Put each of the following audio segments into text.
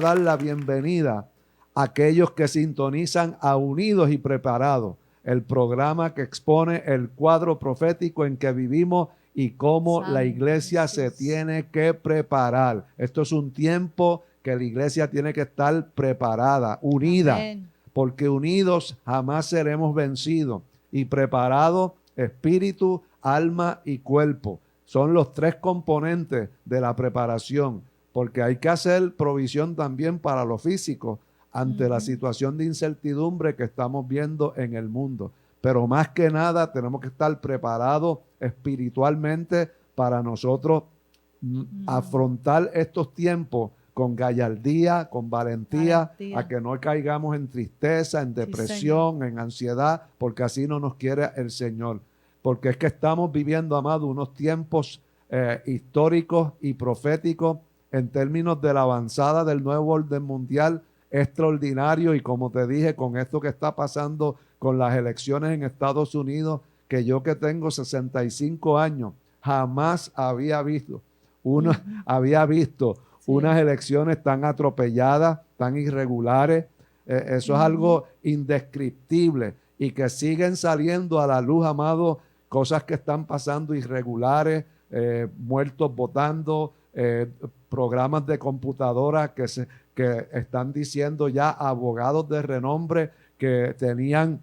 dar la bienvenida a aquellos que sintonizan a Unidos y Preparados, el programa que expone el cuadro profético en que vivimos y cómo la iglesia se tiene que preparar. Esto es un tiempo que la iglesia tiene que estar preparada, unida, porque unidos jamás seremos vencidos, y preparados espíritu, alma y cuerpo. Son los tres componentes de la preparación, porque hay que hacer provisión también para lo físico ante la situación de incertidumbre que estamos viendo en el mundo. Pero más que nada tenemos que estar preparados espiritualmente para nosotros afrontar estos tiempos con gallardía, con valentía, a que no caigamos en tristeza, en depresión, en ansiedad, porque así no nos quiere el Señor. Porque es que estamos viviendo, amado, unos tiempos históricos y proféticos en términos de la avanzada del nuevo orden mundial extraordinario, y como te dije, con esto que está pasando con las elecciones en Estados Unidos, que yo que tengo 65 años, jamás había visto unas elecciones tan atropelladas, tan irregulares. Eso es algo indescriptible, y que siguen saliendo a la luz, amado, cosas que están pasando irregulares, muertos votando, programas de computadora que están diciendo ya abogados de renombre que tenían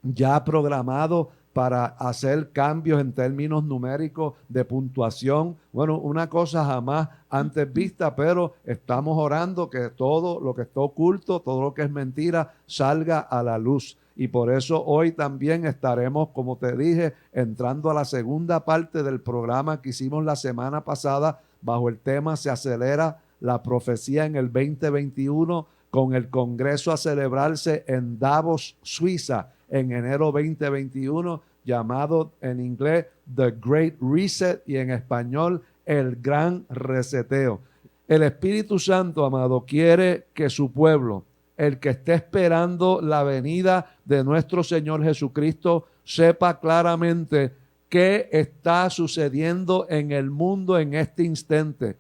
ya programado para hacer cambios en términos numéricos de puntuación. Bueno, una cosa jamás antes vista, pero estamos orando que todo lo que está oculto, todo lo que es mentira, salga a la luz. Y por eso hoy también estaremos, como te dije, entrando a la segunda parte del programa que hicimos la semana pasada bajo el tema "Se acelera la profecía en el 2021", con el Congreso a celebrarse en Davos, Suiza, en enero 2021, llamado en inglés The Great Reset y en español el Gran Reseteo. El Espíritu Santo, amado, quiere que su pueblo, el que esté esperando la venida de nuestro Señor Jesucristo, sepa claramente qué está sucediendo en el mundo en este instante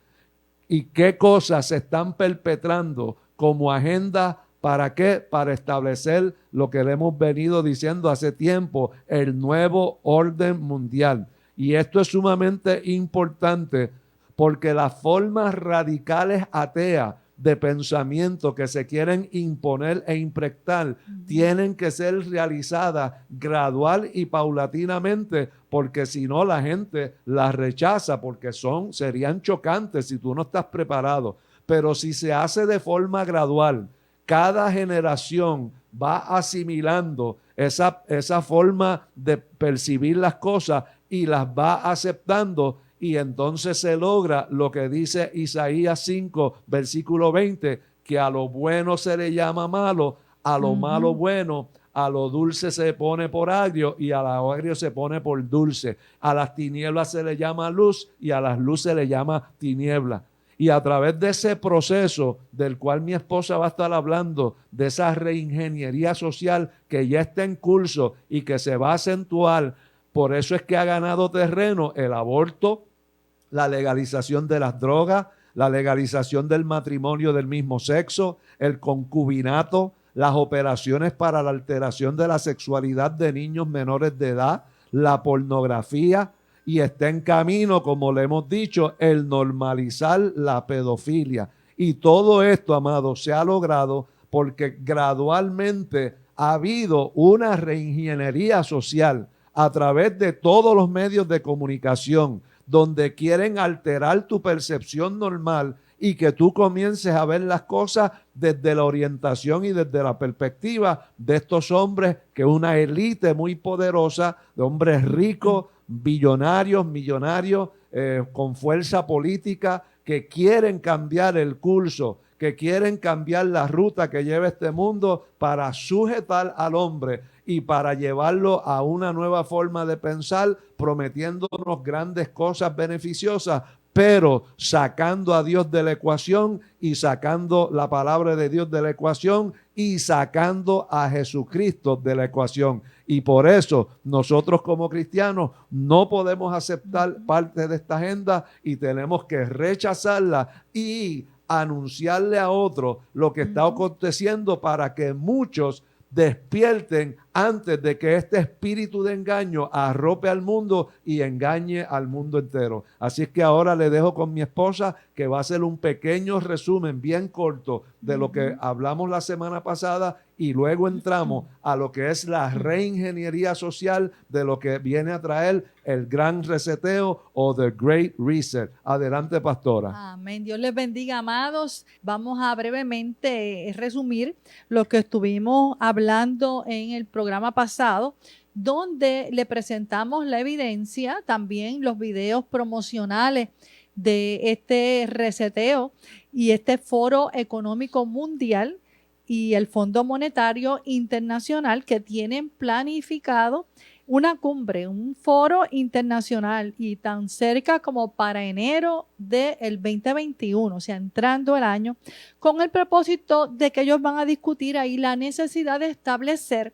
y qué cosas se están perpetrando como agenda. ¿Para qué? Para establecer lo que le hemos venido diciendo hace tiempo, el nuevo orden mundial. Y esto es sumamente importante porque las formas radicales ateas de pensamiento que se quieren imponer e impregnar tienen que ser realizadas gradual y paulatinamente, porque si no la gente las rechaza, porque serían chocantes si tú no estás preparado. Pero si se hace de forma gradual, cada generación va asimilando esa forma de percibir las cosas y las va aceptando, y entonces se logra lo que dice Isaías 5, versículo 20, que a lo bueno se le llama malo, a lo malo bueno, a lo dulce se pone por agrio y a lo agrio se pone por dulce. A las tinieblas se le llama luz y a las luces se le llama tiniebla. Y a través de ese proceso del cual mi esposa va a estar hablando, de esa reingeniería social que ya está en curso y que se va a acentuar, por eso es que ha ganado terreno el aborto, la legalización de las drogas, la legalización del matrimonio del mismo sexo, el concubinato, las operaciones para la alteración de la sexualidad de niños menores de edad, la pornografía. Y está en camino, como le hemos dicho, el normalizar la pedofilia. Y todo esto, amado, se ha logrado porque gradualmente ha habido una reingeniería social a través de todos los medios de comunicación, donde quieren alterar tu percepción normal y que tú comiences a ver las cosas desde la orientación y desde la perspectiva de estos hombres, que es una élite muy poderosa, de hombres ricos, billonarios, millonarios, con fuerza política, que quieren cambiar el curso, que quieren cambiar la ruta que lleva este mundo para sujetar al hombre y para llevarlo a una nueva forma de pensar, prometiéndonos grandes cosas beneficiosas, pero sacando a Dios de la ecuación y sacando la palabra de Dios de la ecuación y sacando a Jesucristo de la ecuación. Y por eso nosotros como cristianos no podemos aceptar parte de esta agenda y tenemos que rechazarla y anunciarle a otros lo que está aconteciendo para que muchos despierten antes de que este espíritu de engaño arrope al mundo y engañe al mundo entero. Así es que ahora le dejo con mi esposa, que va a hacer un pequeño resumen bien corto de lo que hablamos la semana pasada, y luego entramos a lo que es la reingeniería social de lo que viene a traer el gran reseteo o the Great Reset. Adelante, pastora. Amén. Dios les bendiga, amados. Vamos a brevemente resumir lo que estuvimos hablando en el programa pasado, donde le presentamos la evidencia, también los videos promocionales de este reseteo y este Foro Económico Mundial y el Fondo Monetario Internacional, que tienen planificado una cumbre, un foro internacional, y tan cerca como para enero del 2021, o sea, entrando el año, con el propósito de que ellos van a discutir ahí la necesidad de establecer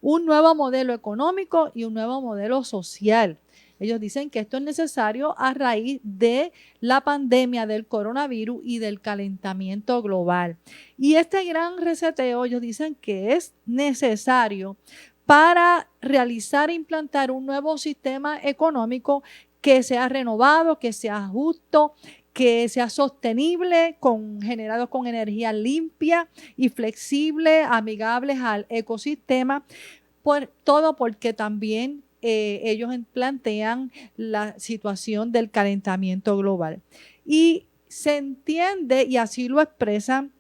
un nuevo modelo económico y un nuevo modelo social. Ellos dicen que esto es necesario a raíz de la pandemia del coronavirus y del calentamiento global. Y este gran reseteo, ellos dicen que es necesario para realizar e implantar un nuevo sistema económico que sea renovado, que sea justo, que sea sostenible, generado con energía limpia y flexible, amigables al ecosistema, todo porque también ellos plantean la situación del calentamiento global. Y se entiende, y así lo expresan,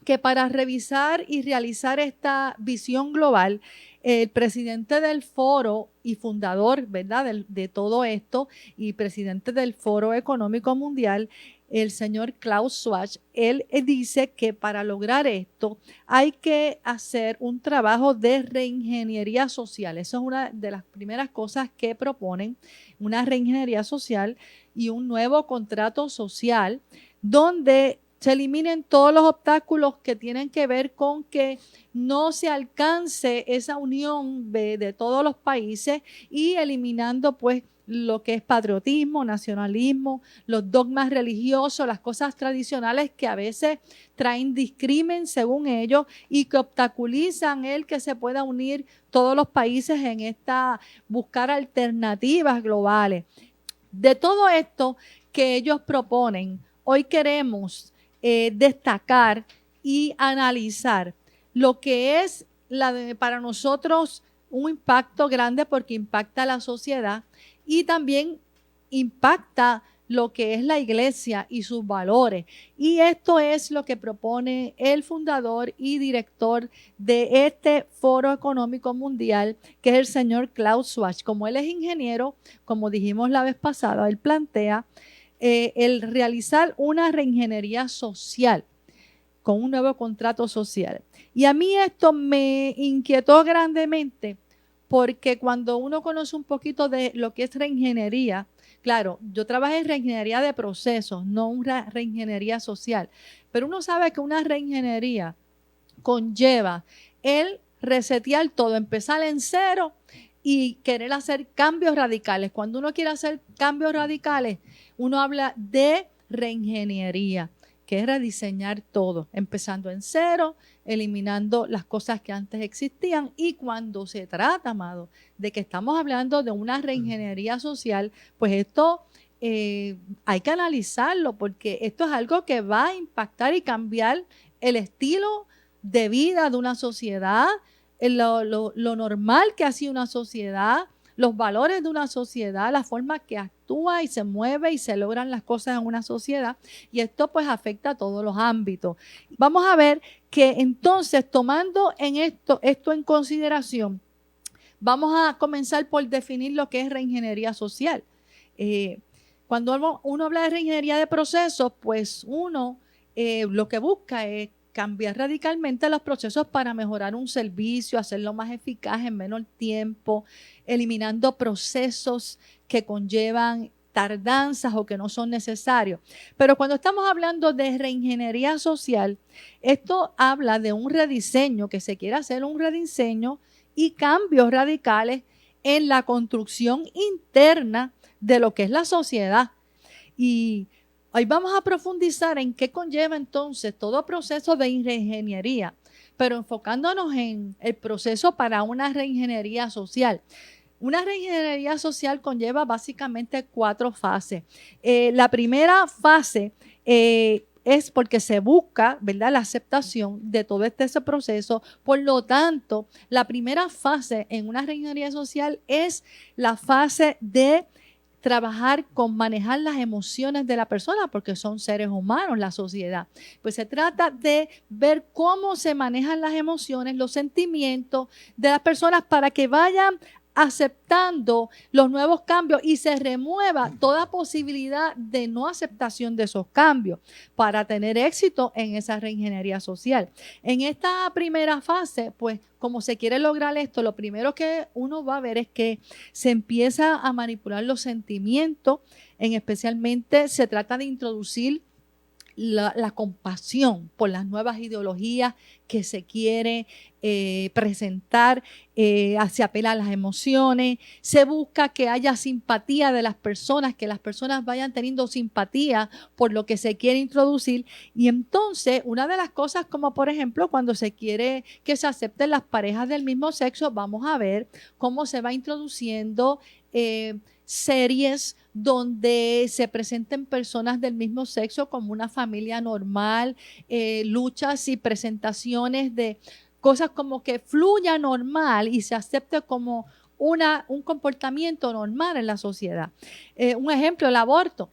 que para revisar y realizar esta visión global, el presidente del foro y fundador, ¿verdad?, de todo esto, y presidente del Foro Económico Mundial, el señor Klaus Schwab, él dice que para lograr esto hay que hacer un trabajo de reingeniería social. Eso es una de las primeras cosas que proponen, una reingeniería social y un nuevo contrato social donde se eliminen todos los obstáculos que tienen que ver con que no se alcance esa unión de todos los países, y eliminando pues lo que es patriotismo, nacionalismo, los dogmas religiosos, las cosas tradicionales que a veces traen discrimen según ellos y que obstaculizan el que se pueda unir todos los países en buscar alternativas globales. De todo esto que ellos proponen, hoy queremos destacar y analizar lo que es para nosotros un impacto grande, porque impacta a la sociedad y también impacta lo que es la iglesia y sus valores. Y esto es lo que propone el fundador y director de este Foro Económico Mundial, que es el señor Klaus Schwab. Como él es ingeniero, como dijimos la vez pasada, él plantea el realizar una reingeniería social con un nuevo contrato social. Y a mí esto me inquietó grandemente, porque cuando uno conoce un poquito de lo que es reingeniería, claro, yo trabajé en reingeniería de procesos, no una reingeniería social, pero uno sabe que una reingeniería conlleva el resetear todo, empezar en cero y querer hacer cambios radicales. Cuando uno quiere hacer cambios radicales, uno habla de reingeniería, que es rediseñar todo, empezando en cero, eliminando las cosas que antes existían. Y cuando se trata, amado, de que estamos hablando de una reingeniería social, pues esto hay que analizarlo, porque esto es algo que va a impactar y cambiar el estilo de vida de una sociedad, lo normal que ha sido una sociedad, los valores de una sociedad, la forma que actúa y se mueve y se logran las cosas en una sociedad, y esto pues afecta a todos los ámbitos. Vamos a ver que entonces, tomando esto en consideración, vamos a comenzar por definir lo que es reingeniería social. Cuando uno habla de reingeniería de procesos, pues uno lo que busca es cambiar radicalmente los procesos para mejorar un servicio, hacerlo más eficaz en menor tiempo, eliminando procesos que conllevan tardanzas o que no son necesarios. Pero cuando estamos hablando de reingeniería social, esto habla de un rediseño, que se quiere hacer un rediseño y cambios radicales en la construcción interna de lo que es la sociedad. Y Hoy vamos a profundizar en qué conlleva entonces todo proceso de reingeniería, pero enfocándonos en el proceso para una reingeniería social. Una reingeniería social conlleva básicamente 4 fases. La primera fase es porque se busca, ¿verdad?, la aceptación de todo ese proceso. Por lo tanto, la primera fase en una reingeniería social es la fase de trabajar con manejar las emociones de la persona, porque son seres humanos, la sociedad. Pues se trata de ver cómo se manejan las emociones, los sentimientos de las personas para que vayan aceptando los nuevos cambios y se remueva toda posibilidad de no aceptación de esos cambios para tener éxito en esa reingeniería social. En esta primera fase, pues, como se quiere lograr esto, lo primero que uno va a ver es que se empieza a manipular los sentimientos, especialmente se trata de introducir la compasión por las nuevas ideologías que se quiere presentar, se apela a las emociones, se busca que haya simpatía de las personas, que las personas vayan teniendo simpatía por lo que se quiere introducir. Y entonces, una de las cosas, como por ejemplo, cuando se quiere que se acepten las parejas del mismo sexo, vamos a ver cómo se va introduciendo series donde se presenten personas del mismo sexo como una familia normal, luchas y presentaciones de cosas como que fluya normal y se acepte como un comportamiento normal en la sociedad. Un ejemplo, el aborto.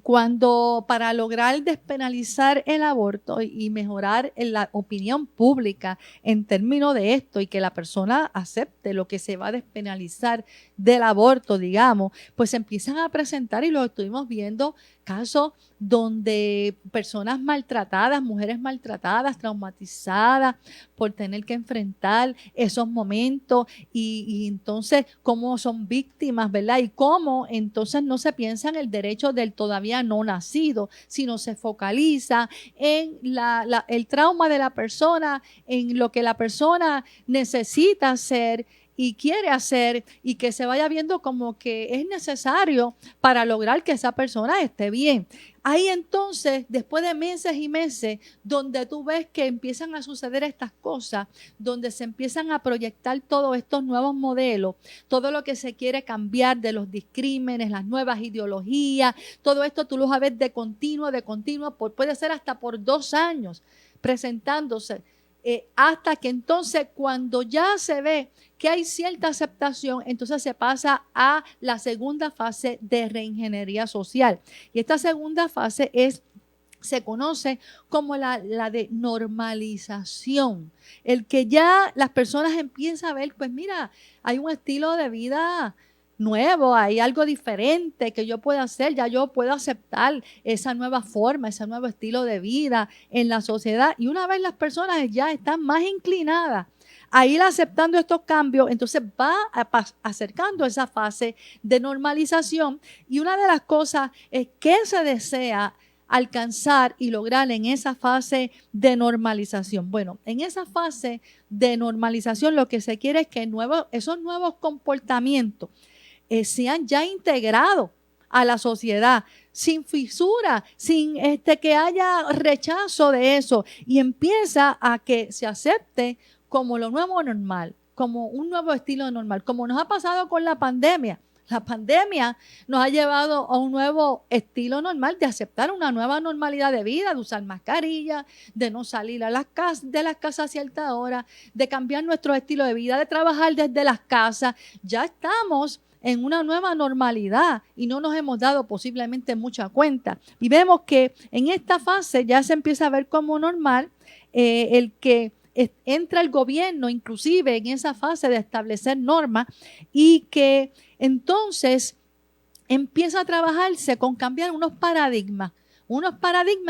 Cuando para lograr despenalizar el aborto y mejorar la opinión pública en términos de esto y que la persona acepte lo que se va a despenalizar del aborto, digamos, pues se empiezan a presentar, y lo estuvimos viendo, casos donde personas maltratadas, mujeres maltratadas, traumatizadas por tener que enfrentar esos momentos y entonces cómo son víctimas, ¿verdad? Y cómo entonces no se piensa en el derecho del todavía no nacido, sino se focaliza en el trauma de la persona, en lo que la persona necesita hacer y quiere hacer, y que se vaya viendo como que es necesario para lograr que esa persona esté bien. Ahí entonces, después de meses y meses, donde tú ves que empiezan a suceder estas cosas, donde se empiezan a proyectar todos estos nuevos modelos, todo lo que se quiere cambiar de los discrímenes, las nuevas ideologías, todo esto tú lo vas a ver de continuo, puede ser hasta por 2 años presentándose. Hasta que entonces cuando ya se ve que hay cierta aceptación, entonces se pasa a la segunda fase de reingeniería social. Y esta segunda fase se conoce como la de normalización. El que ya las personas empiezan a ver, pues mira, hay un estilo de vida nuevo, hay algo diferente que yo puedo hacer, ya yo puedo aceptar esa nueva forma, ese nuevo estilo de vida en la sociedad. Y una vez las personas ya están más inclinadas a ir aceptando estos cambios, entonces va acercando esa fase de normalización. Y una de las cosas es que se desea alcanzar y lograr en esa fase de normalización. Bueno, en esa fase de normalización lo que se quiere es que esos nuevos comportamientos sean ya integrados a la sociedad, sin fisura, sin que haya rechazo de eso, y empieza a que se acepte como lo nuevo normal, como un nuevo estilo normal, como nos ha pasado con la pandemia. La pandemia nos ha llevado a un nuevo estilo normal, de aceptar una nueva normalidad de vida, de usar mascarilla, de no salir de las casas a cierta hora, de cambiar nuestro estilo de vida, de trabajar desde las casas. Ya estamos en una nueva normalidad y no nos hemos dado posiblemente mucha cuenta. Y vemos que en esta fase ya se empieza a ver como normal el que entra el gobierno inclusive en esa fase de establecer normas, y que entonces empieza a trabajarse con cambiar unos paradigmas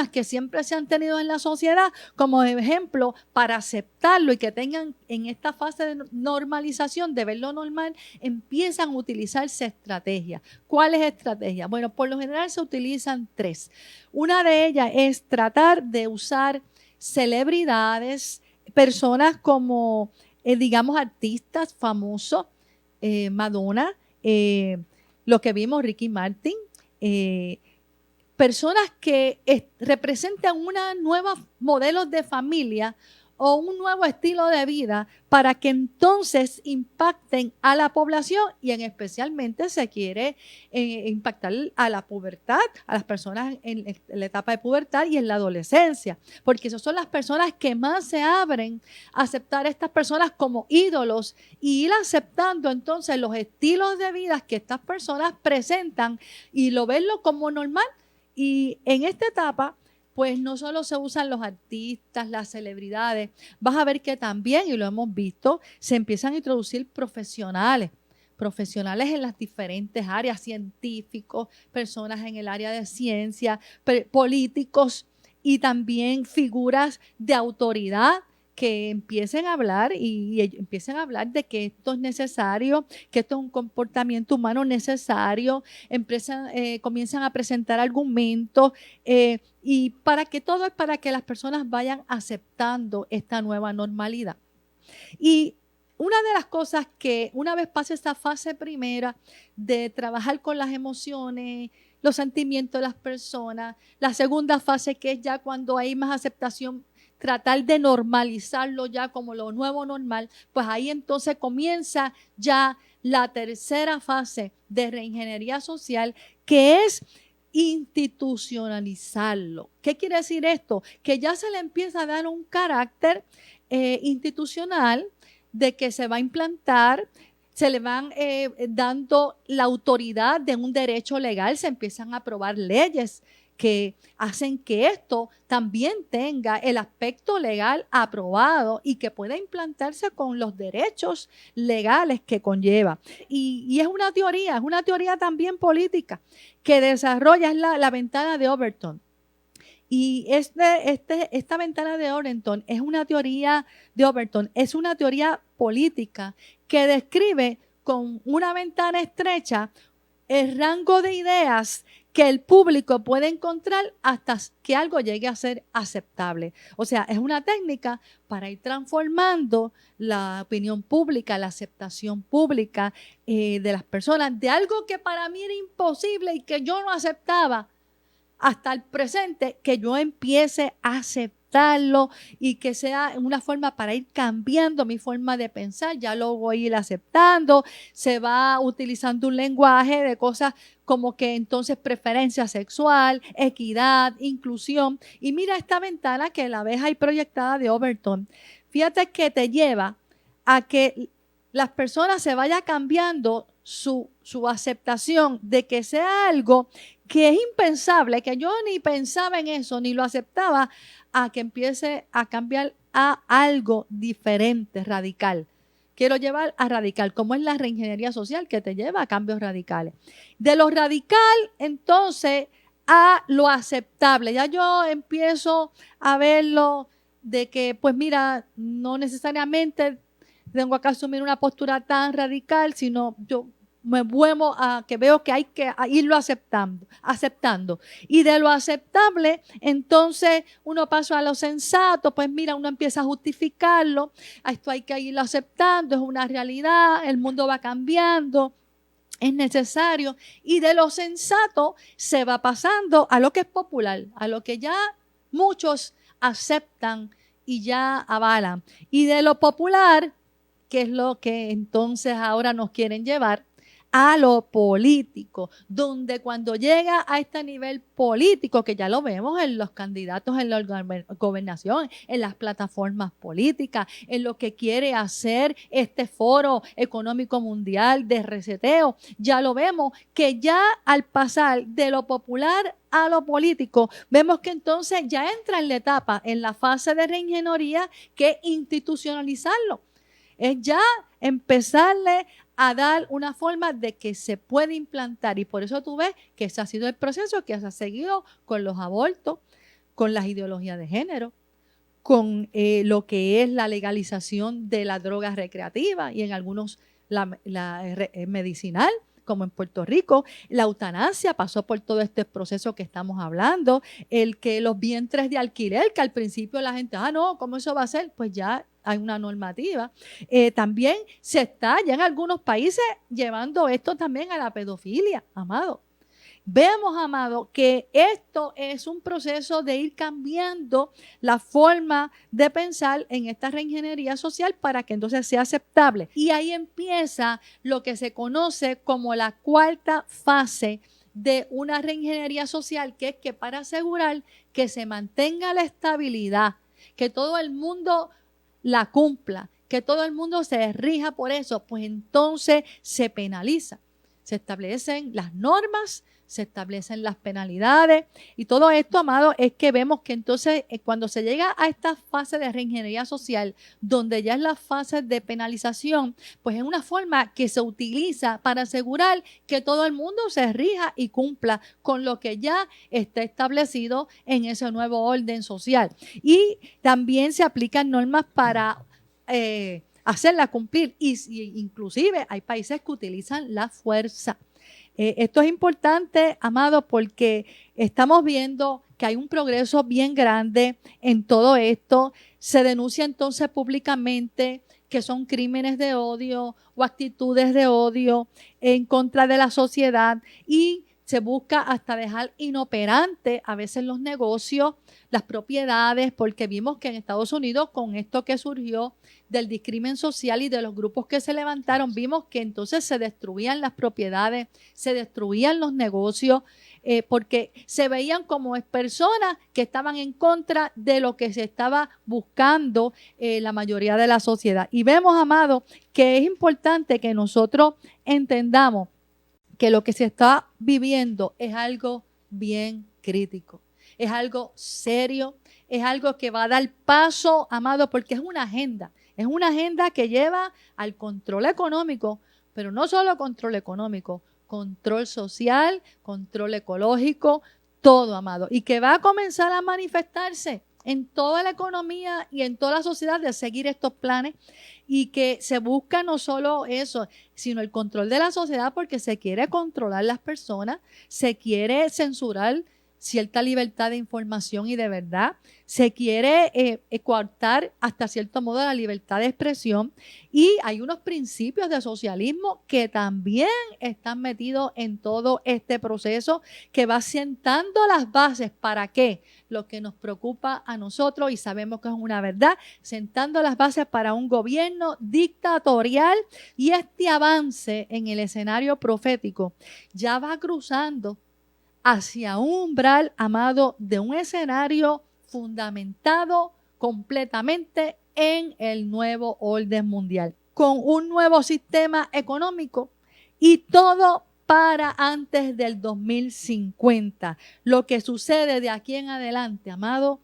que siempre se han tenido en la sociedad como ejemplo para aceptarlo, y que tengan en esta fase de normalización, de verlo normal, empiezan a utilizarse estrategias. ¿Cuáles estrategias? Bueno, por lo general se utilizan 3. Una de ellas es tratar de usar celebridades, personas como, digamos, artistas famosos, Madonna, lo que vimos, Ricky Martin, personas que representan una nueva modelos de familia o un nuevo estilo de vida para que entonces impacten a la población y especialmente se quiere impactar a la pubertad, a las personas en la etapa de pubertad y en la adolescencia, porque esas son las personas que más se abren a aceptar a estas personas como ídolos y ir aceptando entonces los estilos de vida que estas personas presentan y lo verlo como normal. Y en esta etapa pues no solo se usan los artistas, las celebridades, vas a ver que también, y lo hemos visto, se empiezan a introducir profesionales en las diferentes áreas, científicos, personas en el área de ciencia, políticos y también figuras de autoridad que empiecen a hablar y empiecen a hablar de que esto es necesario, que esto es un comportamiento humano necesario, comienzan a presentar argumentos y para que todo es para que las personas vayan aceptando esta nueva normalidad. Y una de las cosas que una vez pase esta fase primera de trabajar con las emociones, los sentimientos de las personas, la segunda fase que es ya cuando hay más aceptación, tratar de normalizarlo ya como lo nuevo normal, pues ahí entonces comienza ya la tercera fase de reingeniería social, que es institucionalizarlo. ¿Qué quiere decir esto? Que ya se le empieza a dar un carácter institucional de que se va a implantar, se le van dando la autoridad de un derecho legal, se empiezan a aprobar leyes que hacen que esto también tenga el aspecto legal aprobado y que pueda implantarse con los derechos legales que conlleva. Y es una teoría también política que desarrolla la ventana de Overton. Y esta ventana de Overton es una teoría política que describe con una ventana estrecha el rango de ideas que el público puede encontrar hasta que algo llegue a ser aceptable. O sea, es una técnica para ir transformando la opinión pública, la aceptación pública de las personas, de algo que para mí era imposible y que yo no aceptaba, hasta el presente, que yo empiece a aceptarlo y que sea una forma para ir cambiando mi forma de pensar. Ya lo voy a ir aceptando, se va utilizando un lenguaje de cosas como que entonces preferencia sexual, equidad, inclusión. Y mira esta ventana que la ves ahí proyectada de Overton. Fíjate que te lleva a que las personas se vaya cambiando su aceptación de que sea algo que es impensable, que yo ni pensaba en eso, ni lo aceptaba, a que empiece a cambiar a algo diferente, radical. Quiero llevar a radical, como es la reingeniería social que te lleva a cambios radicales. De lo radical, entonces, a lo aceptable. Ya yo empiezo a verlo de que, pues mira, no necesariamente tengo que asumir una postura tan radical, sino yo me vuelvo a que veo que hay que irlo aceptando. Y de lo aceptable, entonces uno pasa a lo sensato, pues mira, uno empieza a justificarlo, a esto hay que irlo aceptando, es una realidad, el mundo va cambiando, es necesario. Y de lo sensato se va pasando a lo que es popular, a lo que ya muchos aceptan y ya avalan. Y de lo popular, que es lo que entonces ahora nos quieren llevar, a lo político, donde cuando llega a este nivel político, que ya lo vemos en los candidatos en la gobernación, en las plataformas políticas, en lo que quiere hacer este foro económico mundial de reseteo, ya lo vemos que ya al pasar de lo popular a lo político, vemos que entonces ya entra en la etapa, en la fase de reingeniería, que es institucionalizarlo. Es ya empezarle a dar una forma de que se puede implantar. Y por eso tú ves que ese ha sido el proceso que se ha seguido con los abortos, con las ideologías de género, con lo que es la legalización de las drogas recreativas y en algunos la medicinal, como en Puerto Rico. La eutanasia pasó por todo este proceso que estamos hablando. El que los vientres de alquiler, que al principio la gente, no, ¿cómo eso va a ser? Pues ya hay una normativa. También se está ya en algunos países llevando esto también a la pedofilia, amado. vemos, amado, que esto es un proceso de ir cambiando la forma de pensar en esta reingeniería social para que entonces sea aceptable. Y ahí empieza lo que se conoce como la cuarta fase de una reingeniería social, que es que para asegurar que se mantenga la estabilidad, que todo el mundo la cumpla, que todo el mundo se rija por eso, pues entonces se penaliza. Se establecen las normas, se establecen las penalidades y todo esto, amado, es que vemos que entonces cuando se llega a esta fase de reingeniería social, donde ya es la fase de penalización, pues es una forma que se utiliza para asegurar que todo el mundo se rija y cumpla con lo que ya está establecido en ese nuevo orden social. Y también se aplican normas para hacerla cumplir y inclusive hay países que utilizan la fuerza. Esto es importante, amado, porque estamos viendo que hay un progreso bien grande en todo esto. Se denuncia entonces públicamente que son crímenes de odio o actitudes de odio en contra de la sociedad y se busca hasta dejar inoperante a veces los negocios, las propiedades, porque vimos que en Estados Unidos con esto que surgió del discrimen social y de los grupos que se levantaron, vimos que entonces se destruían las propiedades, se destruían los negocios, porque se veían como personas que estaban en contra de lo que se estaba buscando la mayoría de la sociedad. Y vemos, amado, que es importante que nosotros entendamos que lo que se está viviendo es algo bien crítico, es algo serio, es algo que va a dar paso, amado, porque es una agenda que lleva al control económico, pero no solo control económico, control social, control ecológico, todo, amado, y que va a comenzar a manifestarse en toda la economía y en toda la sociedad de seguir estos planes y que se busca no solo eso, sino el control de la sociedad porque se quiere controlar las personas, se quiere censurar cierta libertad de información y de verdad, se quiere coartar hasta cierto modo la libertad de expresión y hay unos principios de socialismo que también están metidos en todo este proceso que va sentando las bases para qué, lo que nos preocupa a nosotros y sabemos que es una verdad, sentando las bases para un gobierno dictatorial y este avance en el escenario profético ya va cruzando hacia un umbral, amado, de un escenario fundamentado completamente en el nuevo orden mundial, con un nuevo sistema económico y todo para antes del 2050. Lo que sucede de aquí en adelante, amado,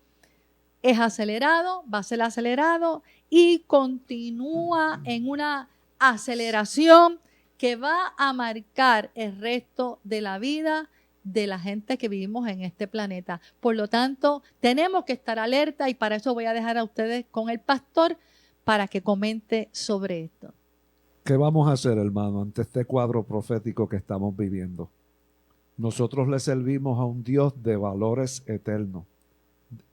es acelerado, va a ser acelerado y continúa en una aceleración que va a marcar el resto de la vida de la gente que vivimos en este planeta. Por lo tanto, tenemos que estar alerta y para eso voy a dejar a ustedes con el pastor para que comente sobre esto. ¿Qué vamos a hacer, hermano, ante este cuadro profético que estamos viviendo? Nosotros le servimos a un Dios de valores eternos,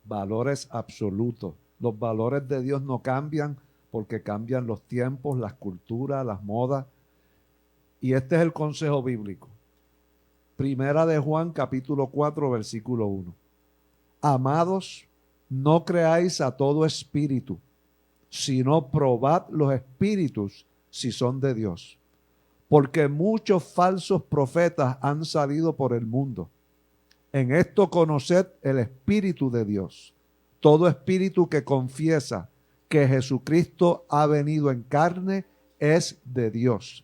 valores absolutos. Los valores de Dios no cambian porque cambian los tiempos, las culturas, las modas. Y este es el consejo bíblico. Primera de Juan, capítulo 4, versículo 1. Amados, no creáis a todo espíritu, sino probad los espíritus si son de Dios. Porque muchos falsos profetas han salido por el mundo. En esto conoced el Espíritu de Dios. Todo espíritu que confiesa que Jesucristo ha venido en carne es de Dios.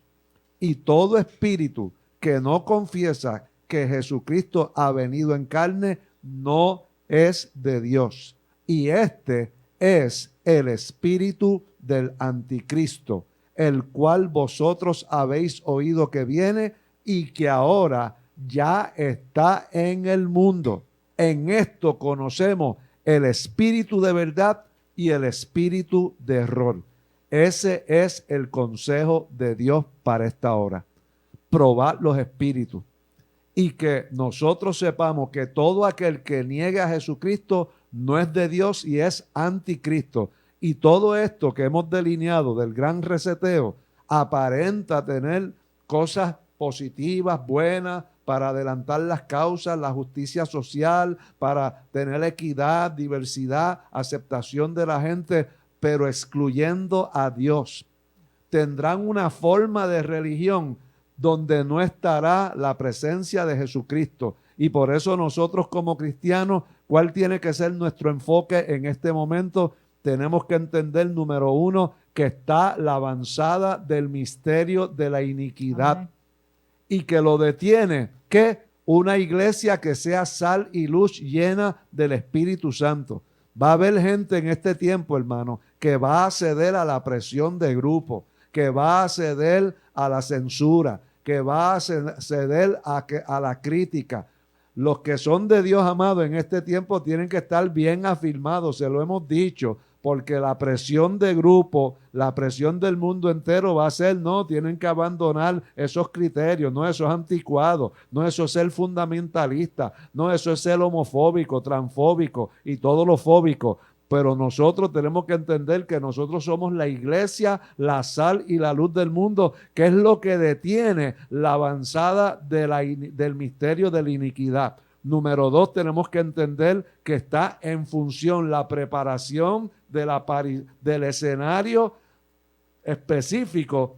Y todo espíritu que no confiesa que Jesucristo ha venido en carne no es de Dios. Y este es el espíritu del anticristo, el cual vosotros habéis oído que viene y que ahora ya está en el mundo. En esto conocemos el espíritu de verdad y el espíritu de error. Ese es el consejo de Dios para esta hora. Probar los espíritus y que nosotros sepamos que todo aquel que niegue a Jesucristo no es de Dios y es anticristo. Y todo esto que hemos delineado del gran reseteo aparenta tener cosas positivas, buenas, para adelantar las causas, la justicia social, para tener equidad, diversidad, aceptación de la gente, pero excluyendo a Dios. Tendrán una forma de religión donde no estará la presencia de Jesucristo. Y por eso nosotros como cristianos, ¿cuál tiene que ser nuestro enfoque en este momento? Tenemos que entender, número uno, que está la avanzada del misterio de la iniquidad. Amén. Y que lo detiene, ¿qué? Una iglesia que sea sal y luz llena del Espíritu Santo. Va a haber gente en este tiempo, hermano, que va a ceder a la presión de grupo, que va a ceder a la censura, que va a ceder a la crítica. Los que son de Dios, amado, en este tiempo tienen que estar bien afirmados, se lo hemos dicho, porque la presión de grupo, la presión del mundo entero va a ser, no, tienen que abandonar esos criterios, no, eso es anticuado, no, eso es ser fundamentalista, no, eso es ser homofóbico, transfóbico y todo lo fóbico. Pero nosotros tenemos que entender que nosotros somos la iglesia, la sal y la luz del mundo, que es lo que detiene la avanzada del misterio de la iniquidad. Número 2, tenemos que entender que está en función la preparación del escenario específico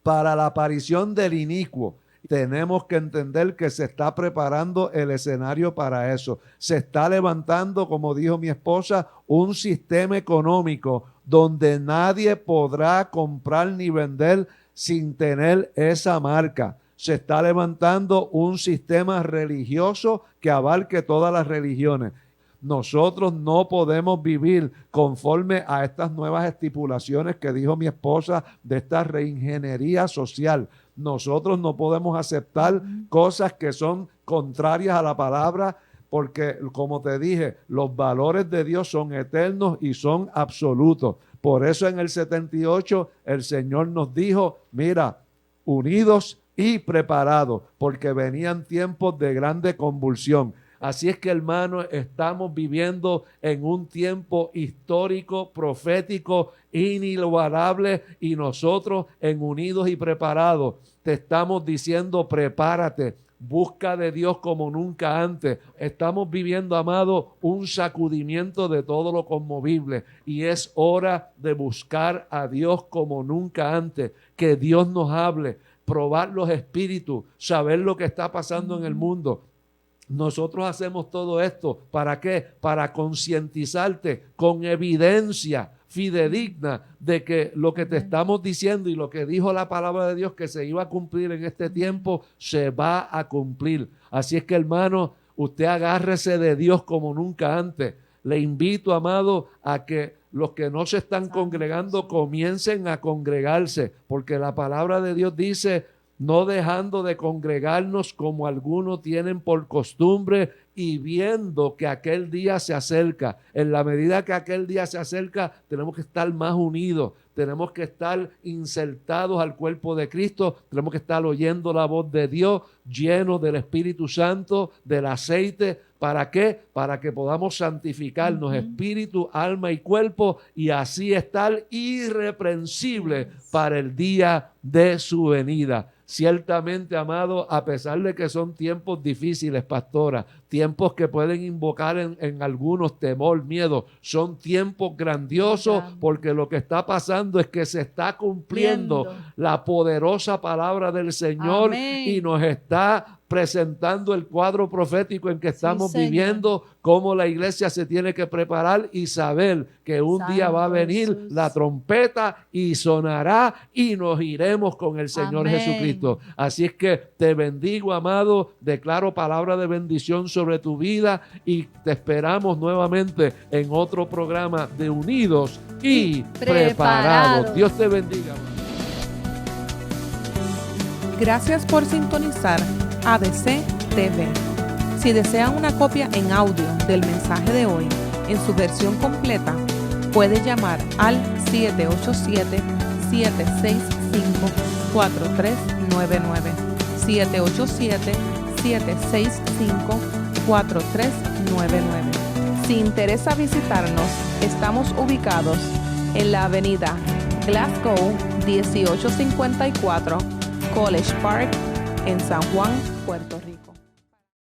para la aparición del inicuo. Tenemos que entender que se está preparando el escenario para eso. Se está levantando, como dijo mi esposa, un sistema económico donde nadie podrá comprar ni vender sin tener esa marca. Se está levantando un sistema religioso que abarque todas las religiones. Nosotros no podemos vivir conforme a estas nuevas estipulaciones que dijo mi esposa de esta reingeniería social. Nosotros no podemos aceptar cosas que son contrarias a la palabra, porque, como te dije, los valores de Dios son eternos y son absolutos. Por eso en el 78 el Señor nos dijo, mira, unidos y preparados, porque venían tiempos de grande convulsión. Así es que, hermanos, estamos viviendo en un tiempo histórico, profético, inigualable, y nosotros en Unidos y Preparados te estamos diciendo, prepárate, busca de Dios como nunca antes. Estamos viviendo, amado, un sacudimiento de todo lo conmovible y es hora de buscar a Dios como nunca antes, que Dios nos hable, probar los espíritus, saber lo que está pasando en el mundo. Nosotros hacemos todo esto, ¿para qué? Para concientizarte con evidencia fidedigna de que lo que te estamos diciendo y lo que dijo la palabra de Dios que se iba a cumplir en este tiempo, se va a cumplir. Así es que, hermano, usted agárrese de Dios como nunca antes. Le invito, amado, a que los que no se están congregando comiencen a congregarse, porque la palabra de Dios dice, no dejando de congregarnos como algunos tienen por costumbre y viendo que aquel día se acerca. En la medida que aquel día se acerca, tenemos que estar más unidos, tenemos que estar insertados al cuerpo de Cristo, tenemos que estar oyendo la voz de Dios, llenos del Espíritu Santo, del aceite. ¿Para qué? Para que podamos santificarnos espíritu, alma y cuerpo y así estar irreprensibles para el día de su venida. Ciertamente, amado, a pesar de que son tiempos difíciles, pastora, tiempos que pueden invocar en algunos temor, miedo, son tiempos grandiosos porque lo que está pasando es que se está cumpliendo la poderosa palabra del Señor. Amén. Y nos está presentando el cuadro profético en que estamos viviendo, cómo la iglesia se tiene que preparar y saber que un día va a venir Jesús, la trompeta y sonará y nos iremos con el Señor Jesucristo. Así es que te bendigo, amado, declaro palabra de bendición sobre tu vida y te esperamos nuevamente en otro programa de Unidos y Preparados. Dios te bendiga, amado. Gracias por sintonizar ABC TV. Si desean una copia en audio del mensaje de hoy en su versión completa, puede llamar al 787-765-4399. 787-765-4399. Si interesa visitarnos, estamos ubicados en la avenida Glasgow 1854, College Park, en San Juan, Puerto Rico.